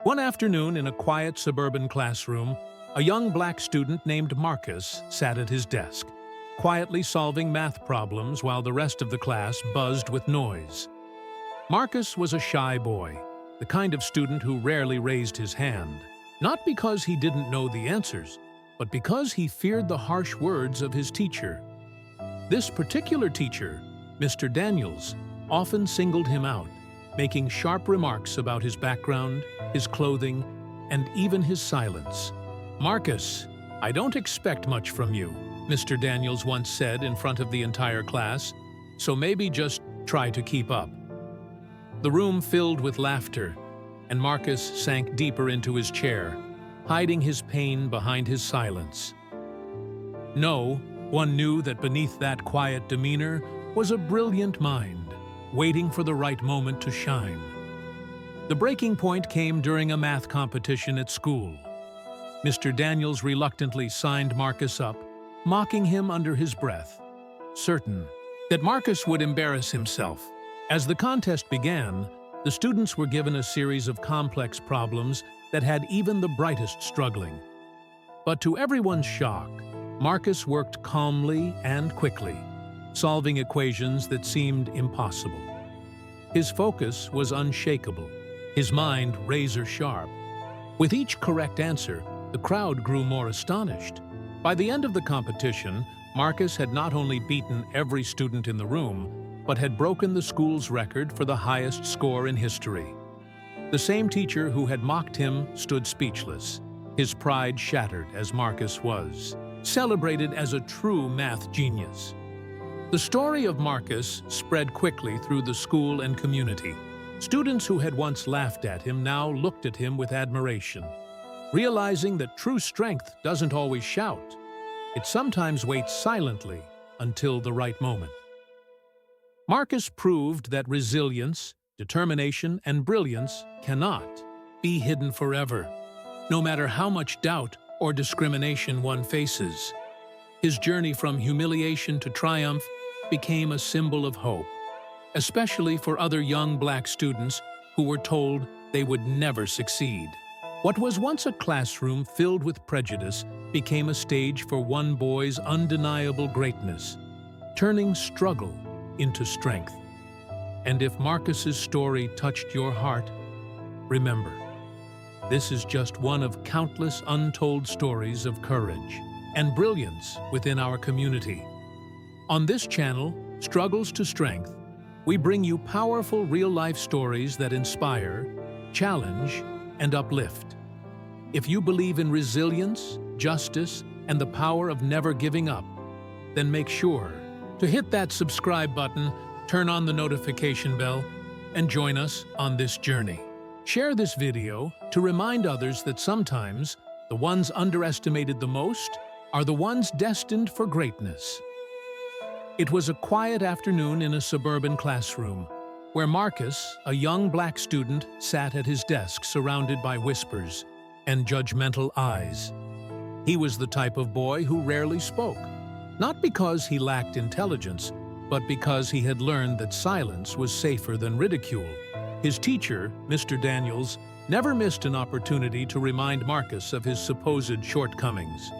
One afternoon in a quiet suburban classroom, a young black student named Marcus sat at his desk, quietly solving math problems while the rest of the class buzzed with noise. Marcus was a shy boy, the kind of student who rarely raised his hand, not because he didn't know the answers, but because he feared the harsh words of his teacher. This particular teacher, Mr. Daniels, often singled him out, making sharp remarks about his background, his clothing, and even his silence. "Marcus, I don't expect much from you," Mr. Daniels once said in front of the entire class, "so maybe just try to keep up." The room filled with laughter, and Marcus sank deeper into his chair, hiding his pain behind his silence. No, one knew that beneath that quiet demeanor was a brilliant mind, waiting for the right moment to shine. The breaking point came during a math competition at school. Mr. Daniels reluctantly signed Marcus up, mocking him under his breath, certain that Marcus would embarrass himself. As the contest began, the students were given a series of complex problems that had even the brightest struggling. But to everyone's shock, Marcus worked calmly and quickly, solving equations that seemed impossible. His focus was unshakable, his mind razor-sharp. With each correct answer, the crowd grew more astonished. By the end of the competition, Marcus had not only beaten every student in the room, but had broken the school's record for the highest score in history. The same teacher who had mocked him stood speechless, his pride shattered as Marcus was celebrated as a true math genius. The story of Marcus spread quickly through the school and community. Students who had once laughed at him now looked at him with admiration, realizing that true strength doesn't always shout. It sometimes waits silently until the right moment. Marcus proved that resilience, determination, and brilliance cannot be hidden forever, no matter how much doubt or discrimination one faces. His journey from humiliation to triumph became a symbol of hope, especially for other young black students who were told they would never succeed. What was once a classroom filled with prejudice became a stage for one boy's undeniable greatness, turning struggle into strength. And if Marcus's story touched your heart, remember, this is just one of countless untold stories of courage and brilliance within our community. On this channel, Struggles to Strength, we bring you powerful real-life stories that inspire, challenge, and uplift. If you believe in resilience, justice, and the power of never giving up, then make sure to hit that subscribe button, turn on the notification bell, and join us on this journey. Share this video to remind others that sometimes the ones underestimated the most are the ones destined for greatness. It was a quiet afternoon in a suburban classroom, where Marcus, a young black student, sat at his desk surrounded by whispers and judgmental eyes. He was the type of boy who rarely spoke, not because he lacked intelligence, but because he had learned that silence was safer than ridicule. His teacher, Mr. Daniels, never missed an opportunity to remind Marcus of his supposed shortcomings.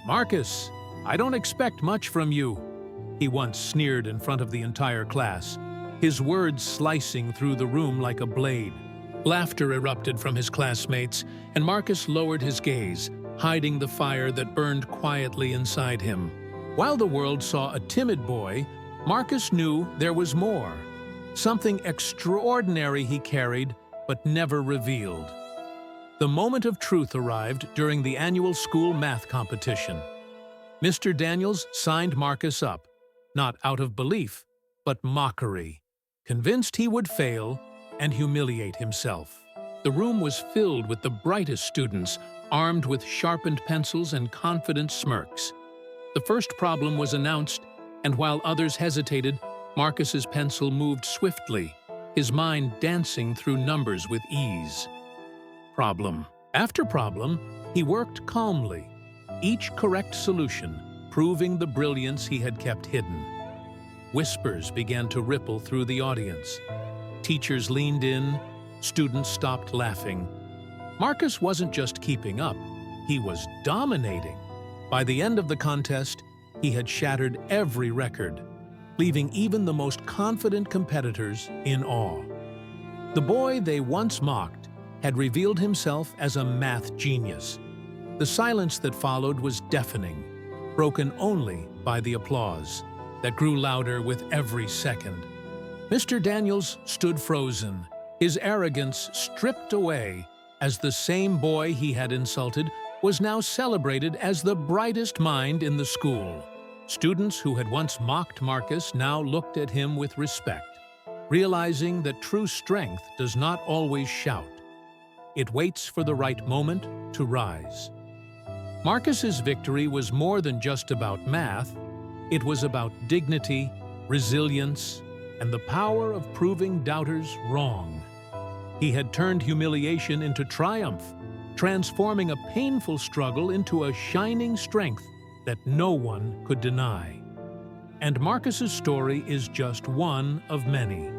"Marcus, I don't expect much from you," he once sneered in front of the entire class, his words slicing through the room like a blade. Laughter erupted from his classmates, and Marcus lowered his gaze, hiding the fire that burned quietly inside him. While the world saw a timid boy, Marcus knew there was more. Something extraordinary he carried, but never revealed. The moment of truth arrived during the annual school math competition. Mr. Daniels signed Marcus up, not out of belief, but mockery, convinced he would fail and humiliate himself. The room was filled with the brightest students, armed with sharpened pencils and confident smirks. The first problem was announced, and while others hesitated, Marcus's pencil moved swiftly, his mind dancing through numbers with ease. Problem after problem, he worked calmly, each correct solution proving the brilliance he had kept hidden. Whispers began to ripple through the audience. Teachers leaned in, students stopped laughing, Marcus wasn't just keeping up, he was dominating. By the end of the contest, he had shattered every record, leaving even the most confident competitors in awe. The boy they once mocked had revealed himself as a math genius. The silence that followed was deafening, broken only by the applause that grew louder with every second. Mr. Daniels stood frozen, his arrogance stripped away, as the same boy he had insulted was now celebrated as the brightest mind in the school. Students who had once mocked Marcus now looked at him with respect, realizing that true strength does not always shout. It waits for the right moment to rise. Marcus's victory was more than just about math. It was about dignity, resilience, and the power of proving doubters wrong. He had turned humiliation into triumph, transforming a painful struggle into a shining strength that no one could deny. And Marcus's story is just one of many.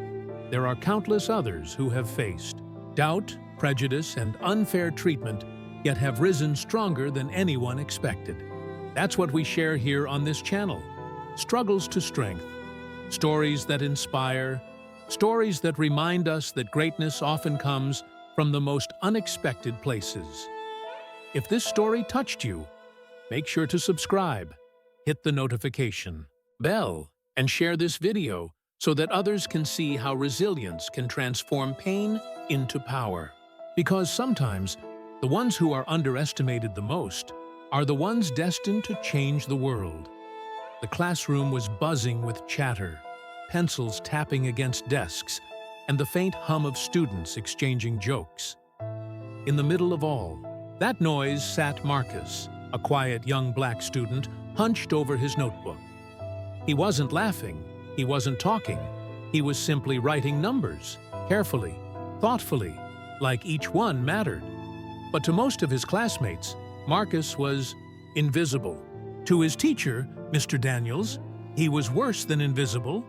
There are countless others who have faced doubt, prejudice, and unfair treatment, yet have risen stronger than anyone expected. That's what we share here on this channel. Struggles to strength. Stories that inspire. Stories that remind us that greatness often comes from the most unexpected places. If this story touched you, make sure to subscribe, hit the notification bell, and share this video so that others can see how resilience can transform pain into power. Because sometimes, the ones who are underestimated the most are the ones destined to change the world. The classroom was buzzing with chatter, pencils tapping against desks, and the faint hum of students exchanging jokes. In the middle of all that noise sat Marcus, a quiet young black student, hunched over his notebook. He wasn't laughing, he wasn't talking, he was simply writing numbers, carefully, thoughtfully, like each one mattered. But to most of his classmates, Marcus was invisible. To his teacher, Mr. Daniels, he was worse than invisible.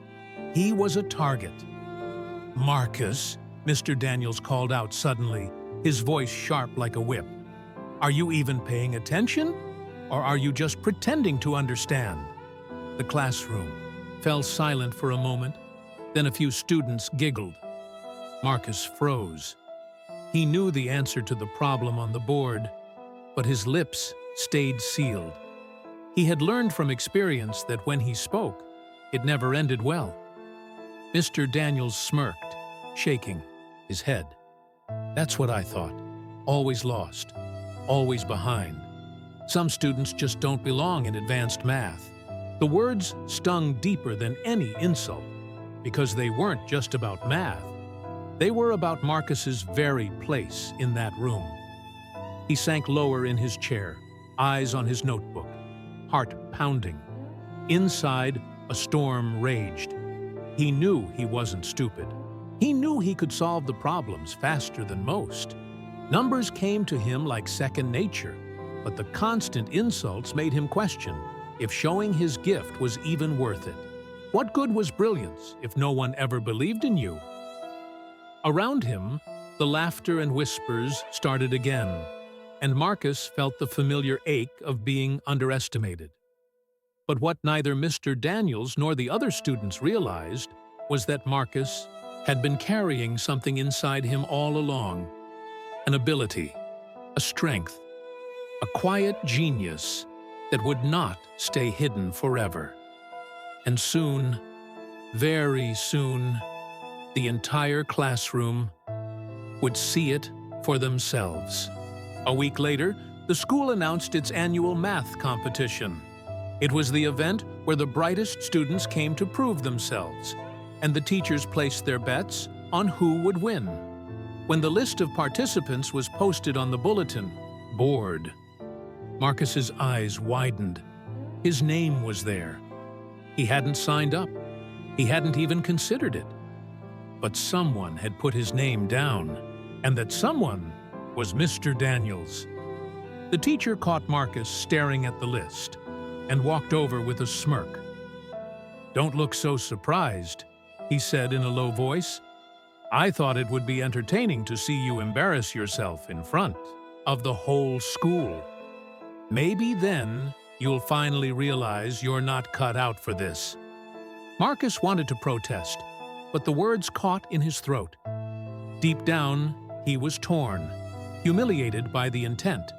He was a target. "Marcus," Mr. Daniels called out suddenly, his voice sharp like a whip. "Are you even paying attention? Or are you just pretending to understand?" The classroom fell silent for a moment, then a few students giggled. Marcus froze. He knew the answer to the problem on the board, but his lips stayed sealed. He had learned from experience that when he spoke, it never ended well. Mr. Daniels smirked, shaking his head. "That's what I thought. Always lost. Always behind. Some students just don't belong in advanced math." The words stung deeper than any insult, because they weren't just about math. They were about Marcus's very place in that room. He sank lower in his chair, eyes on his notebook, heart pounding. Inside, a storm raged. He knew he wasn't stupid. He knew he could solve the problems faster than most. Numbers came to him like second nature, but the constant insults made him question if showing his gift was even worth it. What good was brilliance if no one ever believed in you? Around him, the laughter and whispers started again, and Marcus felt the familiar ache of being underestimated. But what neither Mr. Daniels nor the other students realized was that Marcus had been carrying something inside him all along. An ability, a strength, a quiet genius that would not stay hidden forever. And soon, very soon, the entire classroom would see it for themselves. A week later, the school announced its annual math competition. It was the event where the brightest students came to prove themselves, and the teachers placed their bets on who would win. When the list of participants was posted on the bulletin board, Marcus's eyes widened. His name was there. He hadn't signed up. He hadn't even considered it. But someone had put his name down, and that someone was Mr. Daniels. The teacher caught Marcus staring at the list and walked over with a smirk. "Don't look so surprised," he said in a low voice. I thought it would be entertaining to see you embarrass yourself in front of the whole school. Maybe then you'll finally realize you're not cut out for this." Marcus wanted to protest, but the words caught in his throat. Deep down, he was torn, humiliated by the intent,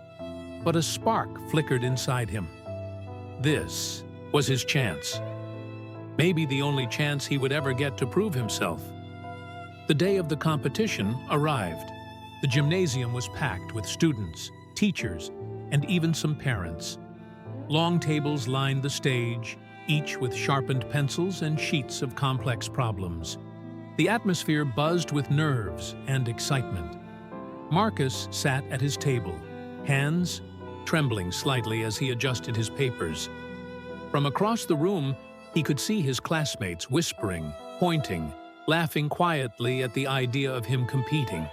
but a spark flickered inside him. This was his chance. Maybe the only chance he would ever get to prove himself. The day of the competition arrived. The gymnasium was packed with students, teachers, and even some parents. Long tables lined the stage, each with sharpened pencils and sheets of complex problems. The atmosphere buzzed with nerves and excitement. Marcus sat at his table, hands trembling slightly as he adjusted his papers. From across the room, he could see his classmates whispering, pointing, laughing quietly at the idea of him competing.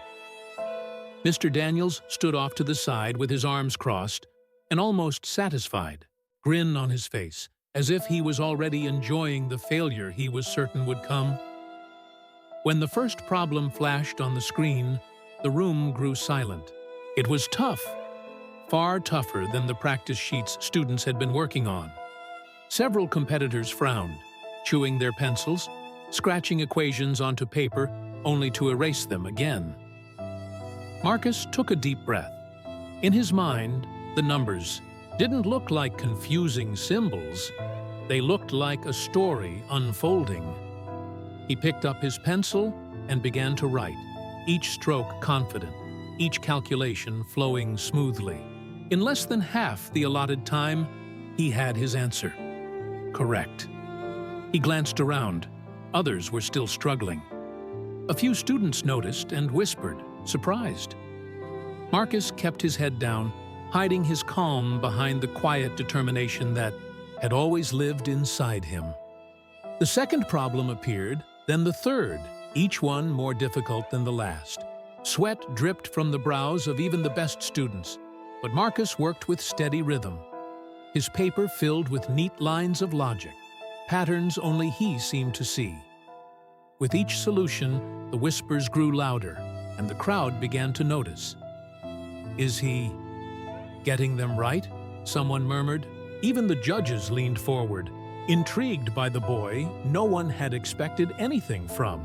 Mr. Daniels stood off to the side with his arms crossed and almost satisfied, grin on his face, as if he was already enjoying the failure he was certain would come. When the first problem flashed on the screen, the room grew silent. It was tough, far tougher than the practice sheets students had been working on. Several competitors frowned, chewing their pencils, scratching equations onto paper only to erase them again. Marcus took a deep breath. In his mind, the numbers didn't look like confusing symbols. They looked like a story unfolding. He picked up his pencil and began to write, each stroke confident, each calculation flowing smoothly. In less than half the allotted time, he had his answer. Correct. He glanced around. Others were still struggling. A few students noticed and whispered, surprised. Marcus kept his head down, hiding his calm behind the quiet determination that had always lived inside him. The second problem appeared, then the third, each one more difficult than the last. Sweat dripped from the brows of even the best students, but Marcus worked with steady rhythm. His paper filled with neat lines of logic, patterns only he seemed to see. With each solution, the whispers grew louder, and the crowd began to notice. "Is he getting them right?" someone murmured. Even the judges leaned forward, intrigued by the boy no one had expected anything from.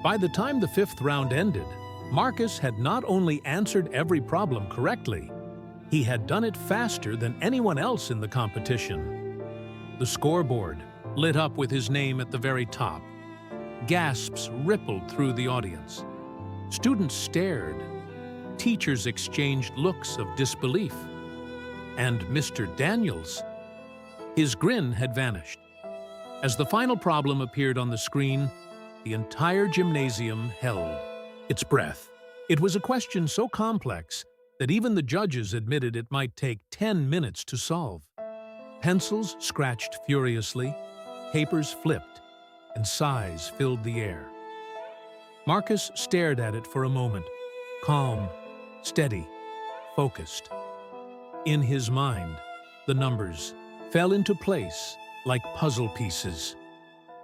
By the time the fifth round ended, Marcus had not only answered every problem correctly, he had done it faster than anyone else in the competition. The scoreboard lit up with his name at the very top. Gasps rippled through the audience. Students stared. Teachers exchanged looks of disbelief. And Mr. Daniels, his grin had vanished. As the final problem appeared on the screen, the entire gymnasium held its breath. It was a question so complex that even the judges admitted it might take 10 minutes to solve. Pencils scratched furiously, papers flipped, and sighs filled the air. Marcus stared at it for a moment, calm, steady, focused. In his mind, the numbers fell into place like puzzle pieces.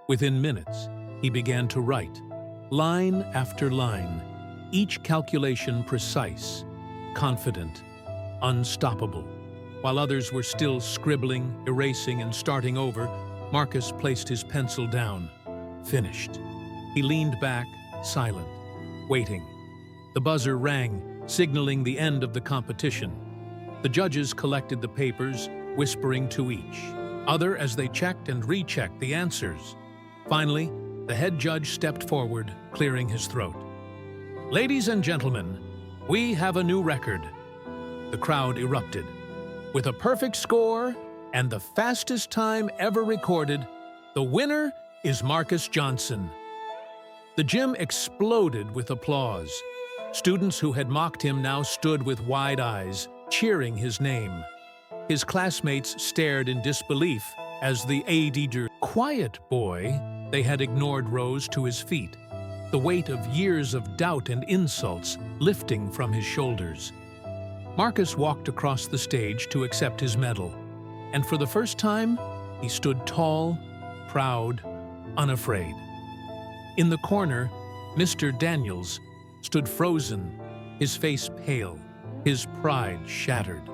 Within minutes, he began to write, line after line, each calculation precise, confident, unstoppable. While others were still scribbling, erasing, and starting over, Marcus placed his pencil down. Finished. He leaned back, silent, waiting. The buzzer rang, signaling the end of the competition. The judges collected the papers, whispering to each other as they checked and rechecked the answers. Finally, the head judge stepped forward, clearing his throat. "Ladies and gentlemen, we have a new record." The crowd erupted. With a perfect score and the fastest time ever recorded, the winner is Marcus Johnson. The gym exploded with applause. Students who had mocked him now stood with wide eyes, cheering his name. His classmates stared in disbelief as the quiet boy they had ignored rose to his feet, the weight of years of doubt and insults lifting from his shoulders. Marcus walked across the stage to accept his medal, and for the first time, he stood tall, proud, unafraid. In the corner, Mr. Daniels stood frozen, his face pale, his pride shattered.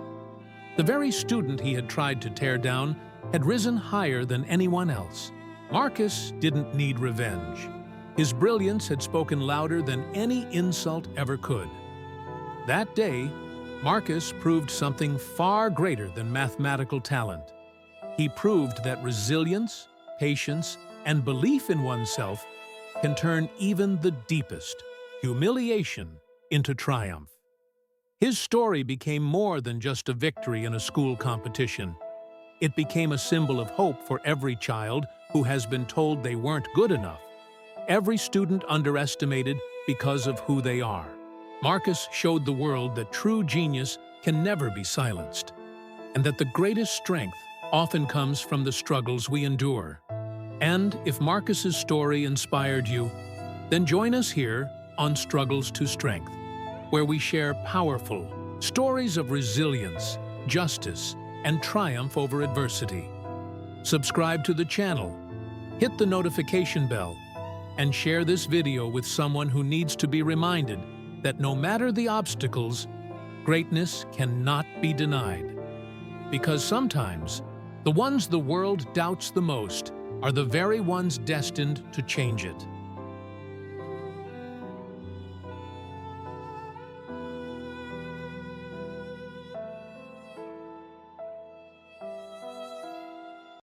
The very student he had tried to tear down had risen higher than anyone else. Marcus didn't need revenge. His brilliance had spoken louder than any insult ever could. That day, Marcus proved something far greater than mathematical talent. He proved that resilience, patience, and belief in oneself can turn even the deepest humiliation into triumph. His story became more than just a victory in a school competition. It became a symbol of hope for every child who has been told they weren't good enough, every student underestimated because of who they are. Marcus showed the world that true genius can never be silenced, and that the greatest strength often comes from the struggles we endure. And if Marcus's story inspired you, then join us here on Struggles to Strength, where we share powerful stories of resilience, justice, and triumph over adversity. Subscribe to the channel, hit the notification bell, and share this video with someone who needs to be reminded that no matter the obstacles, greatness cannot be denied. Because sometimes, the ones the world doubts the most are the very ones destined to change it.